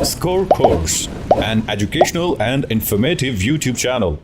Score Course, an educational and informative YouTube channel.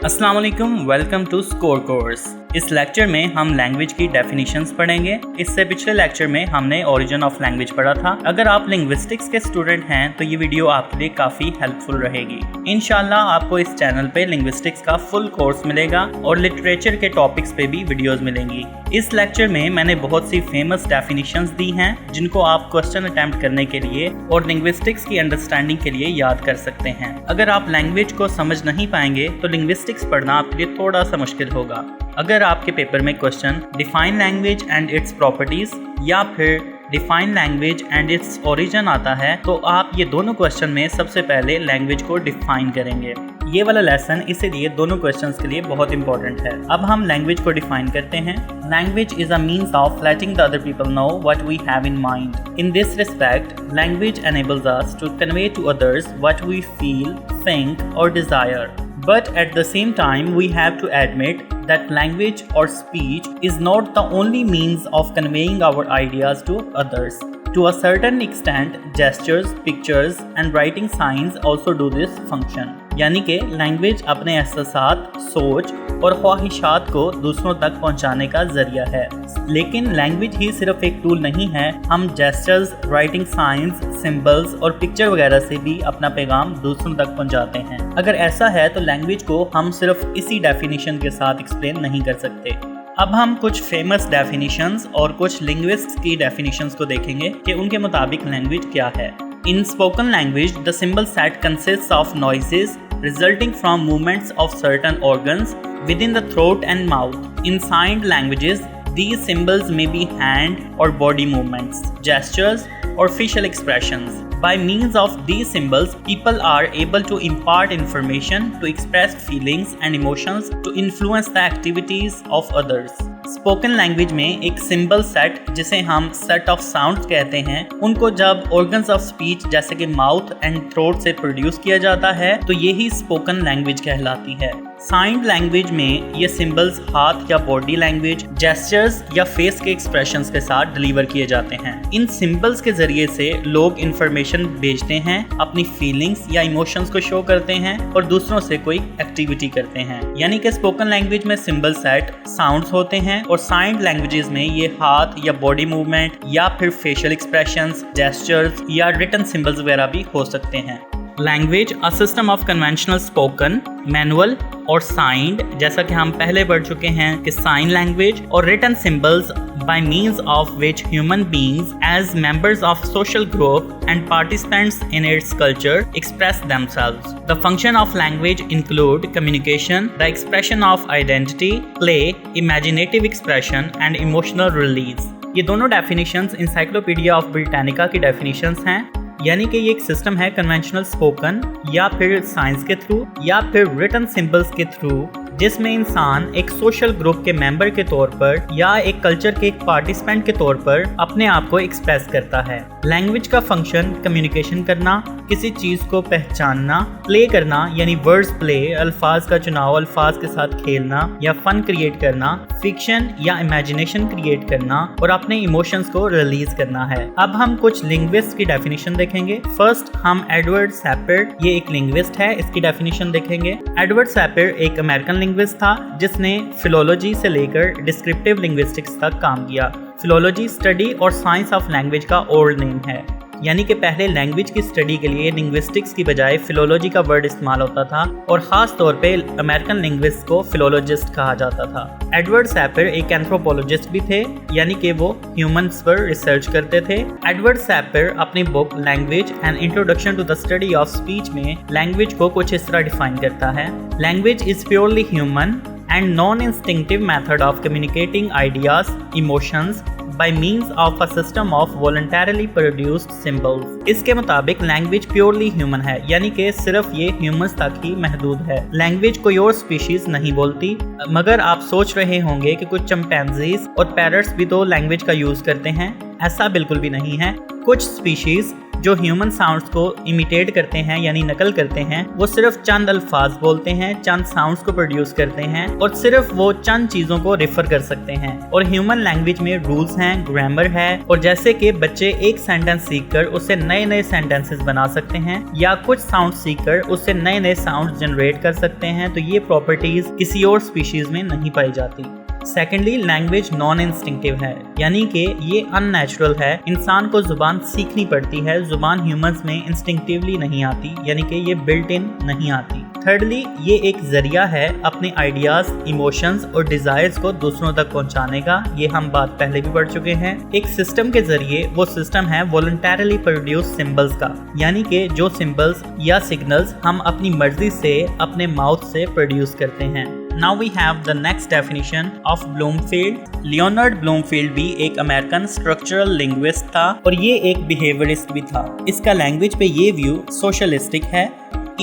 अस्सलाम वालेकुम, welcome to score course. इस lecture में हम लैंग्वेज की डेफिनेशंस पढ़ेंगे। इससे पिछले लेक्चर में हमने ओरिजिन ऑफ लैंग्वेज पढ़ा था। अगर आप लिंग्विस्टिक्स के स्टूडेंट हैं तो ये वीडियो आपके लिए काफ़ी हेल्पफुल रहेगी। इंशाल्लाह आपको इस चैनल पे लिंग्विस्टिक्स का फुल कोर्स मिलेगा और लिटरेचर के टॉपिक्स पे भी वीडियोस मिलेंगी। इस लेक्चर में मैंने बहुत सी फेमस डेफिनेशंस दी हैं जिनको आप क्वेश्चन अटेम्प्ट करने के लिए और लिंग्विस्टिक्स की अंडरस्टैंडिंग के लिए याद कर सकते हैं। अगर आप लैंग्वेज को समझ नहीं पाएंगे तो लिंग्विस्टिक्स पढ़ना आपके लिए थोड़ा सा मुश्किल होगा। अगर आपके पेपर में question define language and its properties या फिर define language and its origin आता है तो आप ये दोनों क्वेश्चन में सबसे पहले लैंग्वेज को डिफाइन करेंगे। ये वाला लेसन इसीलिए दोनों क्वेश्चंस के लिए बहुत इंपॉर्टेंट है। अब हम लैंग्वेज को डिफाइन करते हैं। Language is a means of letting the other people know what we have in mind. In this respect language enables us to convey to others what we feel, think or desire. But at the same time, we have to admit that language or speech is not the only means of conveying our ideas to others. To a certain extent, gestures, pictures and writing signs also do this function. यानी कि language अपने एहसासात, सोच और ख्वाहिशात को दूसरों तक पहुंचाने का जरिया है। लेकिन लैंग्वेज ही सिर्फ एक टूल नहीं है। हम जेस्चर्स, राइटिंग साइंस, सिंबल्स और पिक्चर वगैरह से भी अपना पैगाम दूसरों तक पहुंचाते हैं। अगर ऐसा है तो लैंग्वेज को हम सिर्फ इसी डेफिनेशन के साथ एक्सप्लेन नहीं कर सकते। अब हम कुछ फेमस डेफिनेशंस और कुछ लिंग्विस्ट्स की डेफिनेशंस को देखेंगे कि उनके मुताबिक लैंग्वेज क्या है। In spoken language, the symbol set consists of noises resulting from movements of certain organs within the throat and mouth. In signed languages, these symbols may be hand or body movements, gestures, or facial expressions. By means of these symbols, people are able to impart information, to express feelings and emotions, to influence the activities of others. Spoken language में एक symbol set जिसे हम set of sounds कहते हैं, उनको जब organs of speech जैसे कि माउथ एंड थ्रोट से प्रोड्यूस किया जाता है तो यही स्पोकन लैंग्वेज कहलाती है। साइंड लैंग्वेज में ये सिंबल्स हाथ या बॉडी लैंग्वेज, जेस्चर्स या फेस के एक्सप्रेशंस के साथ डिलीवर किए जाते हैं। इन सिंबल्स के जरिए से लोग इंफॉर्मेशन भेजते हैं, अपनी फीलिंग्स या इमोशंस को शो करते हैं और दूसरों से कोई एक्टिविटी करते हैं। यानी कि स्पोकन लैंग्वेज में सिंबल सेट साउंड्स होते हैं और साइंड लैंग्वेजेस में ये हाथ या बॉडी मूवमेंट या फिर फेशियल एक्सप्रेशंस, जेस्चर्स या रिटन सिंबल्स वगैरह भी हो सकते हैं। Language a system of conventional spoken, manual और साइंड, जैसा कि हम पहले पढ़ चुके हैं कि साइन लैंग्वेज और written symbols by means of which human beings as members of social group and participants in its culture express themselves. The function of language include communication, the expression of identity, play, imaginative expression and emotional release. ये दोनों definitions encyclopedia of Britannica की definitions हैं। यानी कि ये एक system है conventional spoken या फिर साइंस के थ्रू या फिर रिटन सिंबल्स के थ्रू, जिसमें इंसान एक सोशल ग्रुप के मेंबर के तौर पर या एक कल्चर के एक पार्टिसिपेंट के तौर पर अपने आप को एक्सप्रेस करता है। लैंग्वेज का फंक्शन कम्युनिकेशन करना, किसी चीज को पहचानना, प्ले करना यानी वर्ड्स प्ले, अल्फाज का चुनाव, अल्फाज के साथ खेलना या फन क्रिएट करना, फिक्शन या इमेजिनेशन क्रिएट करना और अपने इमोशंस को रिलीज करना है। अब हम कुछ लिंग्विस्ट की डेफिनेशन देखेंगे। फर्स्ट हम एडवर्ड सैपर, ये एक लिंग्विस्ट है, इसकी डेफिनेशन देखेंगे। एडवर्ड सैपर एक अमेरिकन लिंग्विस्ट था जिसने फिलोलॉजी से लेकर डिस्क्रिप्टिव लिंग्विस्टिक्स तक काम किया। फिलोलॉजी स्टडी और साइंस ऑफ लैंग्वेज का ओल्ड नेम है। यानी कि पहले लैंग्वेज की स्टडी के लिए लिंग्विस्टिक्स की बजाय फिलोलॉजी का वर्ड इस्तेमाल होता था और ख़ास तौर पे अमेरिकन लिंग्विस्ट को फिलोलॉजिस्ट कहा जाता था। एडवर्ड सैपर एक एंथ्रोपोलॉजिस्ट भी थे, यानी कि वो ह्यूमंस पर रिसर्च करते थे। एडवर्ड सैपर अपनी book language and introduction to the study of speech में लैंग्वेज को कुछ इस तरह डिफाइन करता है। Language is purely human and non-instinctive method of communicating ideas, emotions by means of a system of voluntarily produced symbols. इसके मुताबिक language purely human है, यानी कि सिर्फ ये ह्यूमंस तक ही महदूद है। लैंग्वेज कोई और स्पीशीज नहीं बोलती, मगर आप सोच रहे होंगे कि कुछ चिंपैंजीज और पैरट्स भी तो लैंग्वेज का यूज करते हैं। ऐसा बिल्कुल भी नहीं है। कुछ स्पीशीज जो ह्यूमन साउंड्स को इमिटेट करते हैं यानी नकल करते हैं, वो सिर्फ चंद अल्फाज बोलते हैं, चंद साउंड्स को प्रोड्यूस करते हैं और सिर्फ वो चंद चीज़ों को रेफर कर सकते हैं। और ह्यूमन लैंग्वेज में रूल्स हैं, ग्रामर है, और जैसे कि बच्चे एक सेंटेंस सीखकर उससे नए नए सेंटेंसेस बना सकते हैं या कुछ साउंड सीखकर उससे नए नए साउंड जनरेट कर सकते हैं, तो ये प्रॉपर्टीज किसी और स्पीशीज में नहीं पाई जाती। सेकेंडली, लैंग्वेज नॉन इंस्टिंक्टिव है, यानी कि ये अननेचुरल है। इंसान को जुबान सीखनी पड़ती है, जुबान ह्यूमंस में इंस्टिंक्टिवली नहीं आती, यानी कि ये बिल्ट इन नहीं आती। थर्डली, ये एक जरिया है अपने आइडियाज, इमोशंस और डिजायर्स को दूसरों तक पहुंचाने का। ये हम बात पहले भी पढ़ चुके हैं। एक सिस्टम के जरिए, वो सिस्टम है वॉलंटरली प्रोड्यूस सिंबल्स का, यानी कि जो सिंबल्स या सिग्नल्स हम अपनी मर्जी से अपने माउथ से प्रोड्यूस करते हैं। Now we have the next definition of Bloomfield. Leonard Bloomfield भी एक अमेरिकन स्ट्रक्चरल लिंग्विस्ट था और ये एक बिहेवियरिस्ट भी था। इसका लैंग्वेज पे ये व्यू सोशलिस्टिक है।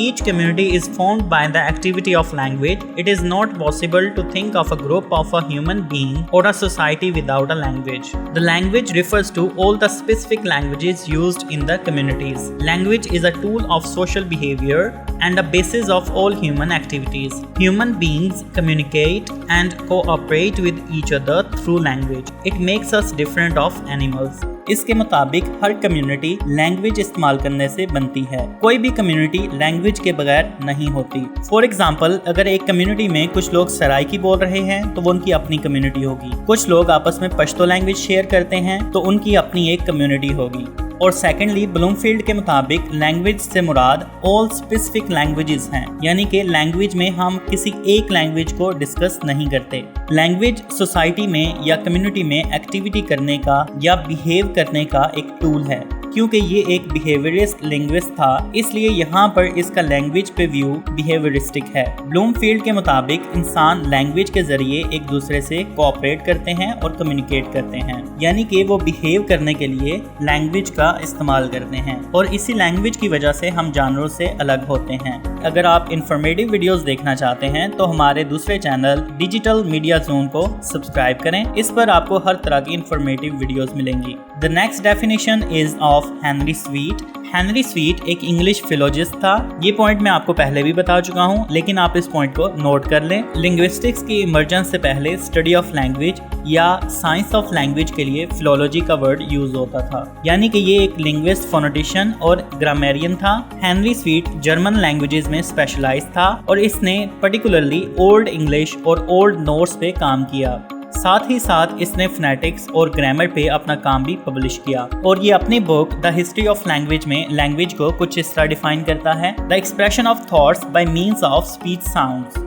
Each community is formed by the activity of language. It is not possible to think of a group of a human being or a society without a language. The language refers to all the specific languages used in the communities. Language is a tool of social behavior and a basis of all human activities. Human beings communicate and cooperate with each other through language. It makes us different of animals. इसके मुताबिक हर community language इस्तेमाल करने से बनती है। कोई भी community language के बगैर नहीं होती। फॉर एग्जाम्पल, अगर एक कम्युनिटी में कुछ लोग सराइकी बोल रहे हैं तो वो उनकी अपनी कम्युनिटी होगी। कुछ लोग आपस में पश्तो लैंग्वेज शेयर करते हैं तो उनकी अपनी एक कम्युनिटी होगी। और सेकेंडली, ब्लूमफील्ड के मुताबिक लैंग्वेज से मुराद ऑल स्पेसिफिक लैंग्वेजेस हैं, यानी कि लैंग्वेज में हम किसी एक लैंग्वेज को डिस्कस नहीं करते। लैंग्वेज सोसाइटी में या कम्युनिटी में एक्टिविटी करने का या बिहेव करने का एक टूल है। क्योंकि ये एक बिहेवियरिस्ट लिंग्विस्ट था, इसलिए यहाँ पर इसका लैंग्वेज पे व्यू बिहेवियरिस्टिक है। ब्लूमफील्ड के मुताबिक इंसान लैंग्वेज के जरिए एक दूसरे से कोऑपरेट करते हैं और कम्युनिकेट करते हैं, यानी कि वो बिहेव करने के लिए लैंग्वेज का इस्तेमाल करते हैं और इसी लैंग्वेज की वजह से हम जानवरों से अलग होते हैं। अगर आप इंफॉर्मेटिव वीडियोस देखना चाहते हैं तो हमारे दूसरे चैनल डिजिटल मीडिया जोन को सब्सक्राइब करें। इस पर आपको हर तरह की इंफॉर्मेटिव वीडियोस मिलेंगी। The next definition is of Henry sweet. Henry sweet एक इंग्लिश फिलोजिस्ट था। ये पॉइंट मैं आपको पहले भी बता चुका हूँ, लेकिन आप इस पॉइंट को नोट कर लें। लिंग्विस्टिक्स की इमर्जेंस से पहले स्टडी ऑफ लैंग्वेज या साइंस ऑफ लैंग्वेज के लिए फिलोलॉजी का वर्ड यूज होता था, यानी कि ये एक लिंग्विस्ट, फोनेटिशियन और ग्रामेरियन था। हेनरी स्वीट जर्मन लैंग्वेजेस में स्पेशलाइज था और इसने पर्टिकुलरली ओल्ड इंग्लिश और ओल्ड नोट्स पे काम किया। साथ ही साथ इसने फोनेटिक्स और ग्रामर पे अपना काम भी पब्लिश किया और ये अपनी book the history of language में लैंग्वेज को कुछ इस तरह डिफाइन करता है: the expression of thoughts by means of speech sounds.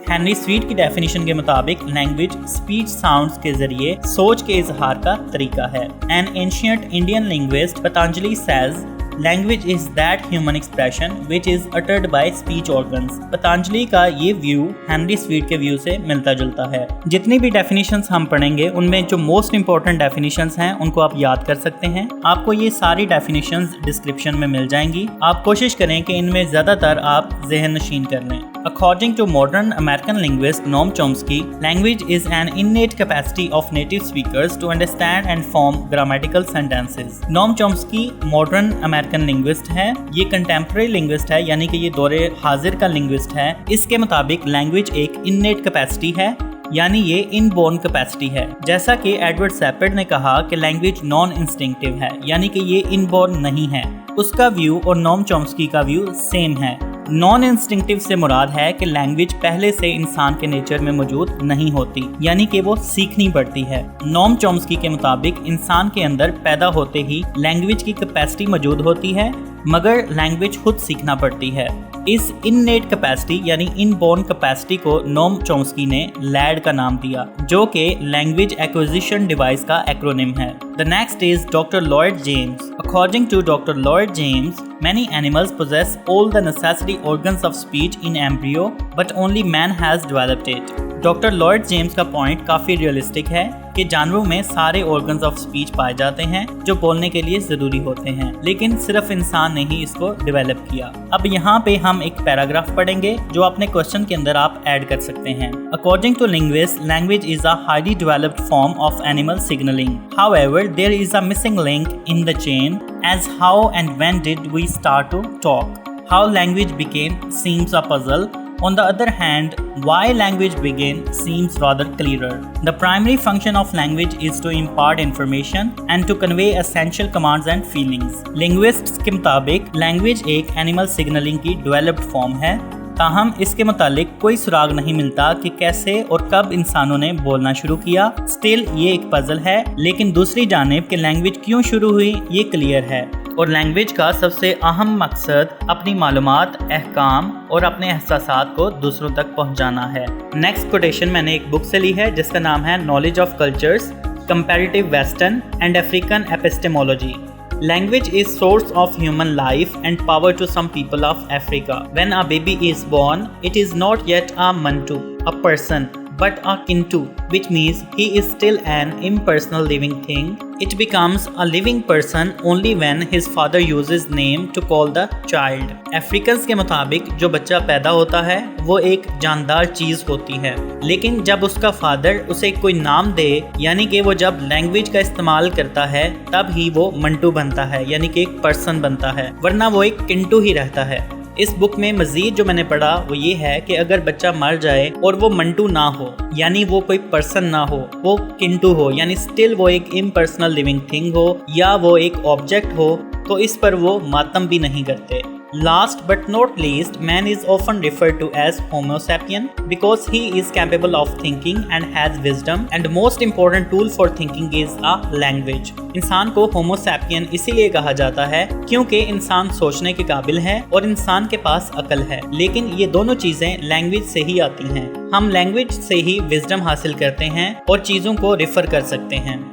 Henry sweet की डेफिनेशन के मुताबिक लैंग्वेज स्पीच साउंड्स के जरिए सोच के इजहार का तरीका है। N ancient Indian linguist Patanjali says language is that human expression which is uttered bye speech organs. Patanjali का ये व्यू हेनरी स्वीट के व्यू से मिलता जुलता है। जितनी भी डेफिनेशंस हम पढ़ेंगे उनमें जो मोस्ट इंपॉर्टेंट डेफिनेशंस हैं उनको आप याद कर सकते हैं। आपको ये सारी डेफिनेशंस डिस्क्रिप्शन में मिल जाएंगी। आप कोशिश करें कि इनमें ज्यादातर आप ज़हन नशीन कर लें। According to modern American linguist Noam Chomsky, language is an innate capacity of native speakers to understand and form grammatical sentences. Noam Chomsky modern American linguist है। ये contemporary linguist है, यानी कि ये दौरे हाजिर का linguist है। इसके मुताबिक language एक innate capacity है, यानी ये इनबोर्न कैपेसिटी है। जैसा कि एडवर्ड सेपर्ड ने कहा कि लैंग्वेज नॉन इंस्टिंक्टिव है, यानी कि ये इनबोर्न नहीं है। उसका व्यू और नोम चॉम्स्की का व्यू सेम है। नॉन इंस्टिंक्टिव से मुराद है कि लैंग्वेज पहले से इंसान के नेचर में मौजूद नहीं होती, यानी कि वो सीखनी पड़ती है। नोम चॉम्स्की के मुताबिक इंसान के अंदर पैदा होते ही लैंग्वेज की कैपेसिटी मौजूद होती है, मगर लैंग्वेज खुद सीखना पड़ती है। इस इननेट कैपेसिटी यानी इनबोर्न कैपेसिटी को नोम चॉम्स्की ने लैड का नाम दिया, जो कि लैंग्वेज एक्विजिशन डिवाइस का एक्रोनिम है। The next is doctor Lloyd James. According to Dr. Lloyd James, many animals possess all the necessary organs of speech in embryo, but only man has developed it. Doctor Lloyd James का point काफ़ी realistic है कि जानवरों में सारे organs of speech पाए जाते हैं जो बोलने के लिए ज़रूरी होते हैं, लेकिन सिर्फ इंसान ने ही इसको डेवलप किया। अब यहाँ पे हम एक पैराग्राफ पढ़ेंगे जो अपने क्वेश्चन के अंदर आप ऐड कर सकते हैं। According to linguist, language is a highly developed form of animal signalling. However, there is a missing link in the chain as how and when did we start to talk. How language became seems a puzzle. On the other hand, why language began seems rather clearer. The primary function of language is to impart information and to convey essential commands and feelings. Linguists के मुताबिक language एक animal signaling की developed form है, ताहम इसके मुतालिक कोई सुराग नहीं मिलता कि कैसे और कब इंसानों ने बोलना शुरू किया। स्टिल ये एक पजल है, लेकिन दूसरी जानिब कि लैंग्वेज क्यों शुरू हुई ये क्लियर है, और लैंग्वेज का सबसे अहम मकसद अपनी मालूमात, अहकाम और अपने एहसासात को दूसरों तक पहुंचाना है। नेक्स्ट कोटेशन मैंने एक बुक से ली है जिसका नाम है knowledge of cultures, comparative western and African epistemology. Language is source of human life and power to some people of Africa. When a baby is born, it is not yet a mantu, a person, but a kintu, which means he is still an impersonal living thing. It becomes a living person only when his father uses name to call the child. Africans के मुताबिक जो बच्चा पैदा होता है वो एक जानदार चीज़ होती है, लेकिन जब उसका फादर उसे कोई नाम दे, यानी कि वो जब लैंग्वेज का इस्तेमाल करता है तब ही वो मंटू बनता है, यानी कि एक पर्सन बनता है, वरना वो एक किंटू ही रहता है। इस बुक में मजीद जो मैंने पढ़ा वो ये है कि अगर बच्चा मर जाए और वो मंटू ना हो, यानी वो कोई पर्सन ना हो, वो किंटू हो, यानी स्टिल वो एक इम्पर्सनल लिविंग थिंग हो या वो एक ऑब्जेक्ट हो, तो इस पर वो मातम भी नहीं करते। Last but not least, man is often referred to as Homo sapien because he is capable of thinking and has wisdom, and the most important tool for thinking is a language. इंसान को Homo sapien इसीलिए कहा जाता है क्योंकि इंसान सोचने के काबिल है और इंसान के पास अकल है, लेकिन ये दोनों चीज़ें लैंग्वेज से ही आती हैं। हम लैंग्वेज से ही विजडम हासिल करते हैं और चीज़ों को रिफ़र कर सकते हैं।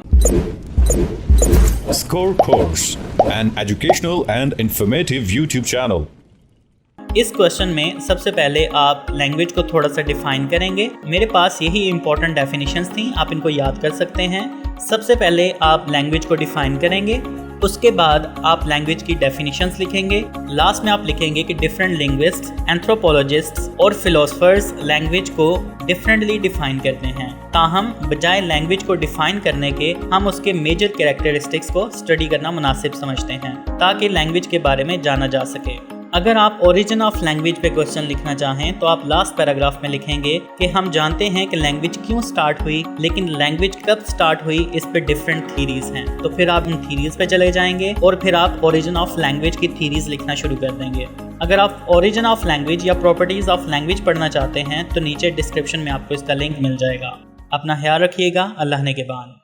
Score Course, an educational and informative YouTube channel. इस क्वेश्चन में सबसे पहले आप लैंग्वेज को थोड़ा सा डिफाइन करेंगे। मेरे पास यही इंपॉर्टेंट डेफिनेशंस थी, आप इनको याद कर सकते हैं। सबसे पहले आप लैंग्वेज को डिफाइन करेंगे, उसके बाद आप लैंग्वेज की डेफिनेशंस लिखेंगे। लास्ट में आप लिखेंगे कि डिफरेंट लिंग्विस्ट्स, एंथ्रोपोलॉजिस्ट्स और फिलोसफर्स लैंग्वेज को डिफरेंटली डिफाइन करते हैं, ताहम बजाय लैंग्वेज को डिफाइन करने के हम उसके मेजर कैरेक्टरिस्टिक्स को स्टडी करना मुनासिब समझते हैं ताकि लैंग्वेज के बारे में जाना जा सके। अगर आप ओरिजिन ऑफ लैंग्वेज पे क्वेश्चन लिखना चाहें तो आप लास्ट पैराग्राफ में लिखेंगे कि हम जानते हैं कि लैंग्वेज क्यों स्टार्ट हुई, लेकिन लैंग्वेज कब स्टार्ट हुई इस पे डिफरेंट थीरीज हैं। तो फिर आप इन थीरीज पे चले जाएंगे और फिर आप ओरिजिन ऑफ लैंग्वेज की थीरीज लिखना शुरू कर देंगे। अगर आप ओरिजिन ऑफ लैंग्वेज या प्रॉपर्टीज ऑफ लैंग्वेज पढ़ना चाहते हैं तो नीचे डिस्क्रिप्शन में आपको इसका लिंक मिल जाएगा। अपना ख्याल रखिएगा। अल्लाह ने के बाद।